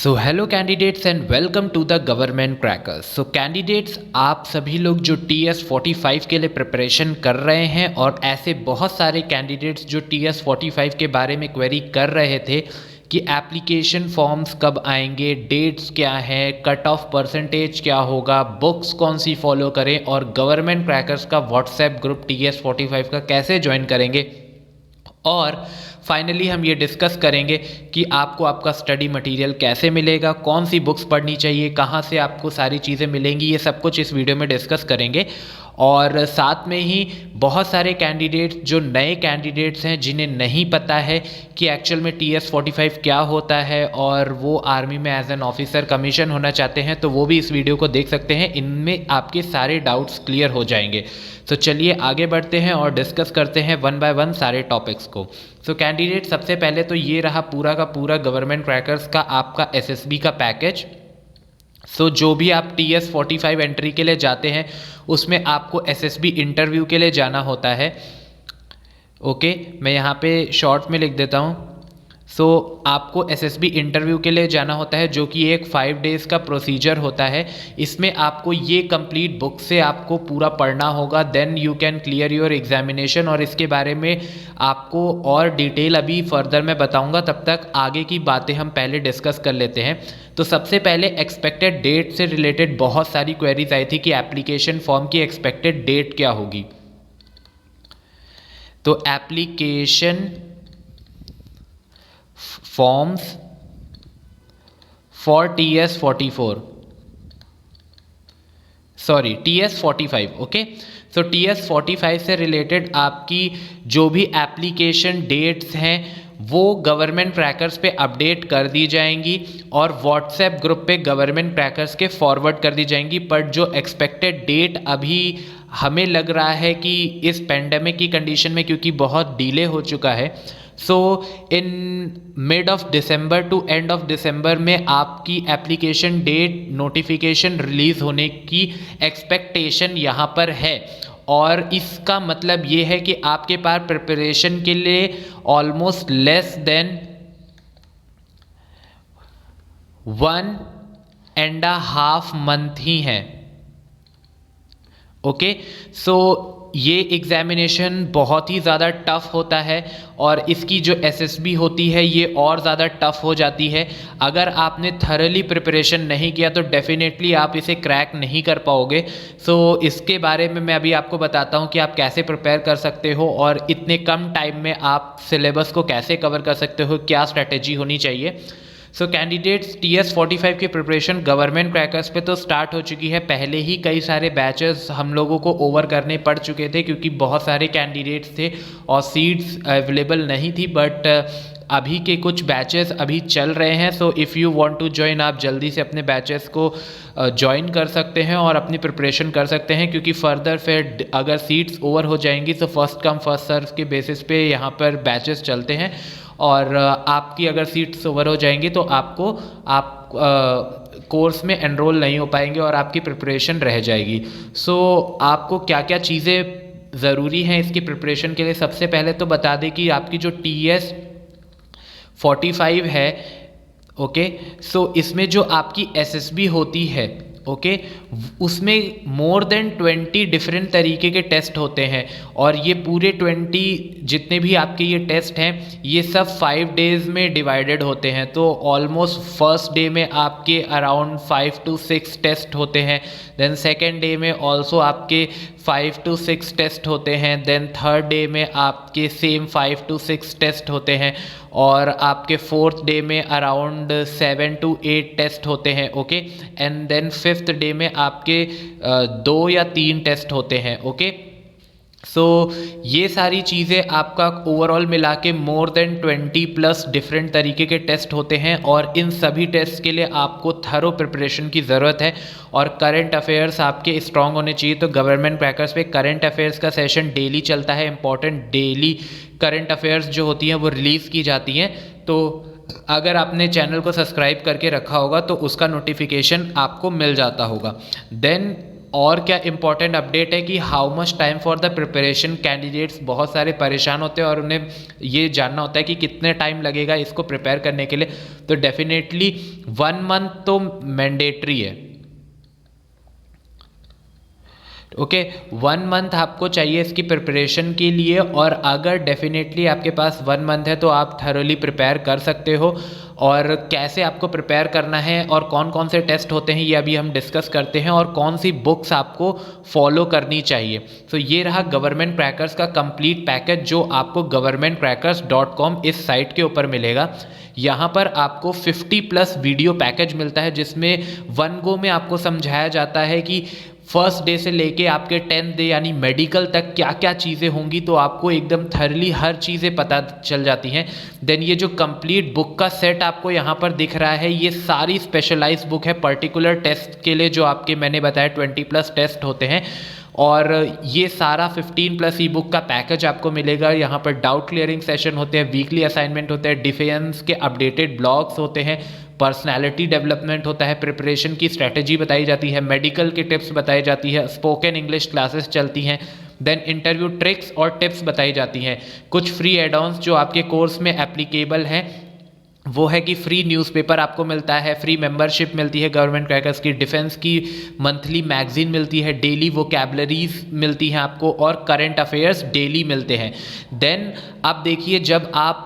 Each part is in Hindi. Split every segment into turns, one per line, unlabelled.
So hello candidates and welcome to the government crackers. So candidates, आप सभी लोग जो TS45 के लिए प्रिपरेशन कर रहे हैं और ऐसे बहुत सारे कैंडिडेट्स जो TS45 के बारे में क्वेरी कर रहे थे कि एप्लीकेशन फॉर्म्स कब आएंगे, डेट्स क्या है, कट ऑफ परसेंटेज क्या होगा, बुक्स कौन सी फॉलो करें और गवर्नमेंट क्रैकर्स का व्हाट्सएप ग्रुप TS45 का कैसे ज्वाइन करेंगे, और फाइनली हम ये डिस्कस करेंगे कि आपको आपका स्टडी मटेरियल कैसे मिलेगा, कौन सी बुक्स पढ़नी चाहिए, कहाँ से आपको सारी चीज़ें मिलेंगी, ये सब कुछ इस वीडियो में डिस्कस करेंगे। और साथ में ही बहुत सारे कैंडिडेट्स जो नए कैंडिडेट्स हैं जिन्हें नहीं पता है कि एक्चुअल में TS45 क्या होता है और वो आर्मी में एज एन ऑफिसर कमीशन होना चाहते हैं, तो वो भी इस वीडियो को देख सकते हैं। इनमें आपके सारे डाउट्स क्लियर हो जाएंगे। तो चलिए आगे बढ़ते हैं और डिस्कस करते हैं वन बाय वन सारे टॉपिक्स को। सो कैंडिडेट, सबसे पहले तो ये रहा पूरा का पूरा गवर्नमेंट क्रैकर्स का आपका SSB का पैकेज। सो जो भी आप TS45 एंट्री के लिए जाते हैं उसमें आपको SSB इंटरव्यू के लिए जाना होता है। ओके, मैं यहाँ पे शॉर्ट में लिख देता हूँ। सो आपको SSB इंटरव्यू के लिए जाना होता है, जो कि एक 5 डेज़ का प्रोसीजर होता है। इसमें आपको ये कंप्लीट बुक से आपको पूरा पढ़ना होगा, then you can clear your examination. और इसके बारे में आपको और डिटेल अभी फर्दर मैं बताऊंगा, तब तक आगे की बातें हम पहले डिस्कस कर लेते हैं। तो सबसे पहले एक्सपेक्टेड डेट से रिलेटेड बहुत सारी क्वेरीज आई थी कि एप्लीकेशन फॉर्म की एक्सपेक्टेड डेट क्या होगी। तो application forms for TS45, okay. So TS45 से रिलेटेड आपकी जो भी एप्लीकेशन डेट्स हैं वो गवर्नमेंट क्रैकर्स पे अपडेट कर दी जाएंगी और व्हाट्सएप ग्रुप पे गवर्नमेंट क्रैकर्स के फॉरवर्ड कर दी जाएंगी। बट जो एक्सपेक्टेड डेट अभी हमें लग रहा है कि इस पेंडेमिक की कंडीशन में, क्योंकि बहुत डिले हो चुका है, so in mid of December to end of December में आपकी एप्लीकेशन डेट नोटिफिकेशन रिलीज होने की एक्सपेक्टेशन यहाँ पर है। और इसका मतलब ये है कि आपके पास प्रिपरेशन के लिए ऑलमोस्ट लेस देन 1.5 मंथ ही है। ओके, सो ये एग्जामिनेशन बहुत ही ज़्यादा टफ होता है और इसकी जो SSB होती है ये और ज़्यादा टफ हो जाती है। अगर आपने थरली प्रिपरेशन नहीं किया तो डेफिनेटली आप इसे क्रैक नहीं कर पाओगे। सो इसके बारे में मैं अभी आपको बताता हूँ कि आप कैसे प्रिपेयर कर सकते हो और इतने कम टाइम में आप सिलेबस को कैसे कवर कर सकते हो, क्या स्ट्रैटेजी होनी चाहिए। सो कैंडिडेट्स, TS45 की प्रिपरेशन गवर्नमेंट क्रैकर्स पे तो स्टार्ट हो चुकी है। पहले ही कई सारे बैचेस हम लोगों को ओवर करने पड़ चुके थे क्योंकि बहुत सारे कैंडिडेट्स थे और सीट्स अवेलेबल नहीं थी। बट अभी के कुछ बैचेस अभी चल रहे हैं। So if you want to join, आप जल्दी से अपने बैचेस को ज्वाइन कर सकते हैं और अपनी प्रिपरेशन कर सकते हैं, क्योंकि फर्दर फिर अगर सीट्स ओवर हो जाएंगी तो फर्स्ट कम फर्स्ट सर्व के बेसिस पे यहाँ पर बैचेस चलते हैं। और आपकी अगर सीट्स ओवर हो जाएंगी तो आप कोर्स में एनरोल नहीं हो पाएंगे और आपकी प्रिपरेशन रह जाएगी। सो आपको क्या क्या चीज़ें ज़रूरी हैं इसकी प्रिपरेशन के लिए, सबसे पहले तो बता दें कि आपकी जो TS45 है, ओके, सो इसमें जो आपकी SSB होती है, ओके, उसमें मोर देन 20 डिफरेंट तरीके के टेस्ट होते हैं और ये पूरे 20 जितने भी आपके ये टेस्ट हैं ये सब 5 डेज़ में डिवाइडेड होते हैं। तो ऑलमोस्ट फर्स्ट डे में आपके अराउंड 5 to 6 टेस्ट होते हैं, देन सेकेंड डे में ऑल्सो आपके 5 to 6 टेस्ट होते हैं, देन थर्ड डे में आपके सेम 5 to 6 टेस्ट होते हैं और आपके फोर्थ डे में अराउंड 7 to 8 टेस्ट होते हैं, okay. And then fifth day में आपके 2 या 3 टेस्ट होते हैं, ओके। सो ये सारी चीज़ें आपका ओवरऑल मिला के मोर देन 20+ डिफरेंट तरीके के टेस्ट होते हैं और इन सभी टेस्ट के लिए आपको थरो प्रिपरेशन की ज़रूरत है और करंट अफेयर्स आपके स्ट्रांग होने चाहिए। तो गवर्नमेंट क्रैकर्स पे करंट अफेयर्स का सेशन डेली चलता है। इंपॉर्टेंट डेली करंट अफेयर्स जो होती हैं वो रिलीज़ की जाती हैं। तो अगर आपने चैनल को सब्सक्राइब करके रखा होगा तो उसका नोटिफिकेशन आपको मिल जाता होगा। देन और क्या इम्पॉर्टेंट अपडेट है कि how much time for the preparation, candidates बहुत सारे परेशान होते हैं और उन्हें ये जानना होता है कि कितने टाइम लगेगा इसको प्रिपेयर करने के लिए। तो डेफिनेटली 1 मंथ तो मैंडेटरी है। ओके 1 मंथ आपको चाहिए इसकी प्रिपरेशन के लिए, और अगर डेफिनेटली आपके पास 1 मंथ है तो आप थरोली प्रिपेयर कर सकते हो। और कैसे आपको प्रिपेयर करना है और कौन कौन से टेस्ट होते हैं ये अभी हम डिस्कस करते हैं, और कौन सी बुक्स आपको फॉलो करनी चाहिए। तो ये रहा गवर्नमेंट क्रैकर्स का कंप्लीट पैकेज जो आपको governmentcrackers.com इस साइट के ऊपर मिलेगा। यहाँ पर आपको 50+ वीडियो पैकेज मिलता है जिसमें 1 गो में आपको समझाया जाता है कि फर्स्ट डे से लेके आपके 10th डे यानी मेडिकल तक क्या क्या चीज़ें होंगी, तो आपको एकदम थरली हर चीज़ें पता चल जाती हैं। देन ये जो कंप्लीट बुक का सेट आपको यहाँ पर दिख रहा है, ये सारी स्पेशलाइज्ड बुक है पर्टिकुलर टेस्ट के लिए, जो आपके मैंने बताया 20+ टेस्ट होते हैं। और ये सारा 15+ ई बुक का पैकेज आपको मिलेगा। यहाँ पर डाउट क्लियरिंग सेशन होते हैं, वीकली असाइनमेंट होते हैं, डिफेंस के अपडेटेड ब्लॉग्स होते हैं, पर्सनालिटी डेवलपमेंट होता है, प्रिपरेशन की स्ट्रैटेजी बताई जाती है, मेडिकल की टिप्स बताई जाती है, स्पोकन इंग्लिश क्लासेस चलती हैं, देन इंटरव्यू ट्रिक्स और टिप्स बताई जाती हैं। कुछ फ्री एड ऑन्स जो आपके कोर्स में एप्लीकेबल हैं वो है कि फ्री न्यूज़पेपर आपको मिलता है, फ्री मेंबरशिप मिलती है गवर्नमेंट क्रैकर्स की, डिफेंस की मंथली मैगजीन मिलती है, डेली वोकैबलरीज मिलती हैं आपको, और करंट अफेयर्स डेली मिलते हैं। देन आप देखिए जब आप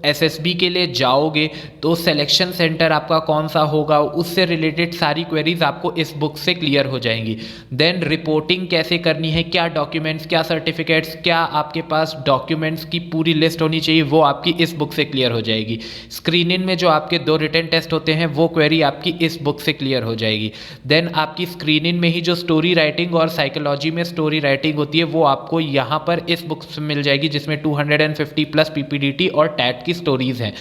एसएसबी के लिए जाओगे तो सिलेक्शन सेंटर आपका कौन सा होगा, उससे रिलेटेड सारी क्वेरीज आपको इस बुक से क्लियर हो जाएंगी। देन रिपोर्टिंग कैसे करनी है, क्या डॉक्यूमेंट्स, क्या सर्टिफिकेट्स, क्या आपके पास डॉक्यूमेंट्स की पूरी लिस्ट होनी चाहिए, वो आपकी इस बुक से क्लियर हो जाएगी। स्क्रीनिंग में जो आपके 2 रिटन टेस्ट होते हैं वो क्वेरी आपकी इस बुक से क्लियर हो जाएगी। देन आपकी स्क्रीनिंग में ही जो स्टोरी राइटिंग और साइकोलॉजी में स्टोरी राइटिंग होती है वो आपको यहाँ पर इस बुक से मिल जाएगी, जिसमें 250+ पीपीडीटी और टैट की स्टोरीज हैं।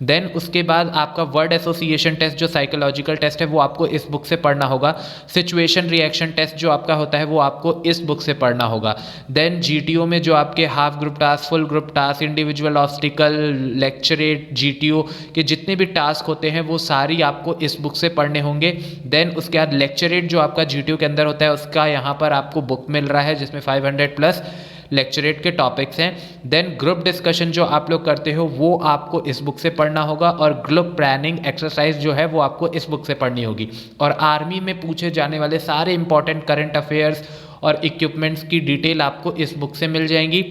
देन उसके बाद आपका वर्ड एसोसिएशन टेस्ट जो साइकोलॉजिकल टेस्ट है वो आपको इस बुक से पढ़ना होगा। सिचुएशन रिएक्शन टेस्ट जो आपका होता है वो आपको इस बुक से पढ़ना होगा। देन जीटीओ में जो आपके half group task, full group task, individual obstacle, lecturette, GTO के जितने भी टास्क होते हैं वो सारी आपको इस बुक से पढ़ने होंगे। देन उसके बाद लेक्चरेट जो आपका जीटीओ के अंदर होता है उसका यहाँ पर आपको बुक मिल रहा है जिसमें 500+ लेक्चरेट के टॉपिक्स हैं। देन ग्रुप डिस्कशन जो आप लोग करते हो वो आपको इस बुक से पढ़ना होगा, और ग्रुप प्लानिंग एक्सरसाइज जो है वो आपको इस बुक से पढ़नी होगी। और आर्मी में पूछे जाने वाले सारे इंपॉर्टेंट करंट अफेयर्स और इक्विपमेंट्स की डिटेल आपको इस बुक से मिल जाएंगी।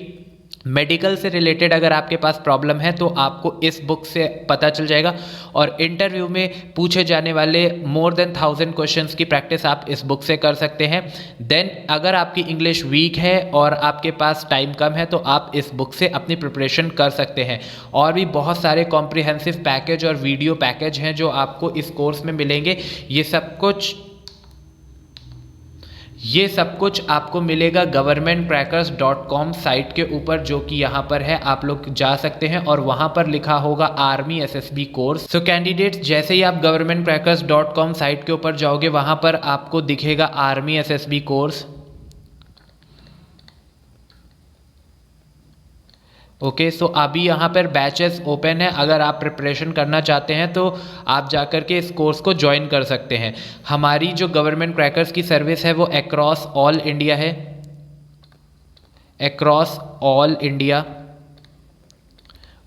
मेडिकल से रिलेटेड अगर आपके पास प्रॉब्लम है तो आपको इस बुक से पता चल जाएगा, और इंटरव्यू में पूछे जाने वाले मोर देन 1000 क्वेश्चंस की प्रैक्टिस आप इस बुक से कर सकते हैं। देन अगर आपकी इंग्लिश वीक है और आपके पास टाइम कम है तो आप इस बुक से अपनी प्रिपरेशन कर सकते हैं। और भी बहुत सारे कॉम्प्रिहेंसिव पैकेज और वीडियो पैकेज हैं जो आपको इस कोर्स में मिलेंगे। ये सब कुछ आपको मिलेगा governmentcrackers.com साइट के ऊपर, जो कि यहाँ पर है, आप लोग जा सकते हैं और वहाँ पर लिखा होगा आर्मी एसएसबी कोर्स। सो कैंडिडेट्स जैसे ही आप governmentcrackers.com साइट के ऊपर जाओगे वहाँ पर आपको दिखेगा army SSB course. Okay so अभी यहाँ पर बैचेस ओपन है, अगर आप प्रिपरेशन करना चाहते हैं तो आप जाकर के इस कोर्स को ज्वाइन कर सकते हैं। हमारी जो गवर्नमेंट क्रैकर्स की सर्विस है वो अक्रॉस ऑल इंडिया है, across all India.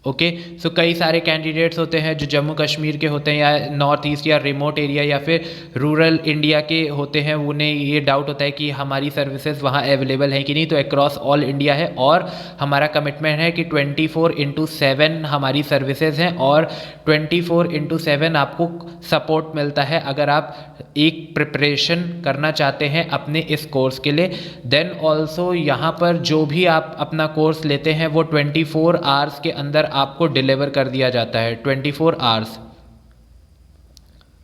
Okay so कई सारे कैंडिडेट्स होते हैं जो जम्मू कश्मीर के होते हैं या नॉर्थ ईस्ट या रिमोट एरिया या फिर रूरल इंडिया के होते हैं, उन्हें ये डाउट होता है कि हमारी सर्विसेज वहाँ अवेलेबल है कि नहीं। तो अक्रॉस ऑल इंडिया है, और हमारा कमिटमेंट है कि 24/7 हमारी सर्विसेज हैं, और 24/7 आपको सपोर्ट मिलता है अगर आप एक प्रिपरेशन करना चाहते हैं अपने इस कोर्स के लिए। देन ऑल्सो यहाँ पर जो भी आप अपना कोर्स लेते हैं वो 24 आवर्स के अंदर आपको डिलीवर कर दिया जाता है, 24 hours.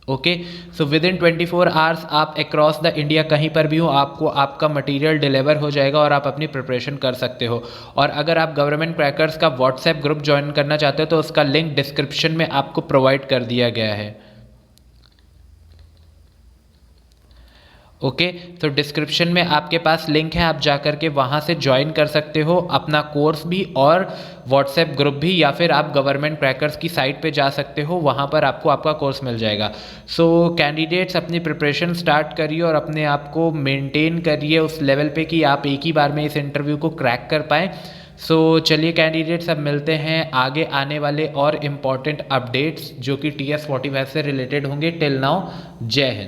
Okay so with in 24 hours आप अक्रॉस द इंडिया कहीं पर भी हो आपको आपका मटेरियल डिलीवर हो जाएगा और आप अपनी प्रिपरेशन कर सकते हो। और अगर आप गवर्नमेंट क्रैकर्स का व्हाट्सएप ग्रुप ज्वाइन करना चाहते हो तो उसका लिंक डिस्क्रिप्शन में आपको प्रोवाइड कर दिया गया है। ओके, तो डिस्क्रिप्शन में आपके पास लिंक है, आप जा कर के वहाँ से ज्वाइन कर सकते हो अपना कोर्स भी और व्हाट्सएप ग्रुप भी, या फिर आप गवर्नमेंट क्रैकर्स की साइट पे जा सकते हो, वहाँ पर आपको आपका कोर्स मिल जाएगा। सो कैंडिडेट्स अपनी प्रिपरेशन स्टार्ट करिए और अपने आप को मेंटेन करिए उस लेवल पे कि आप एक ही बार में इस इंटरव्यू को क्रैक कर पाएँ। सो चलिए कैंडिडेट्स, अब मिलते हैं आगे आने वाले और इम्पॉर्टेंट अपडेट्स जो कि TS45 से रिलेटेड होंगे। टिल नाउ, जय हिंद।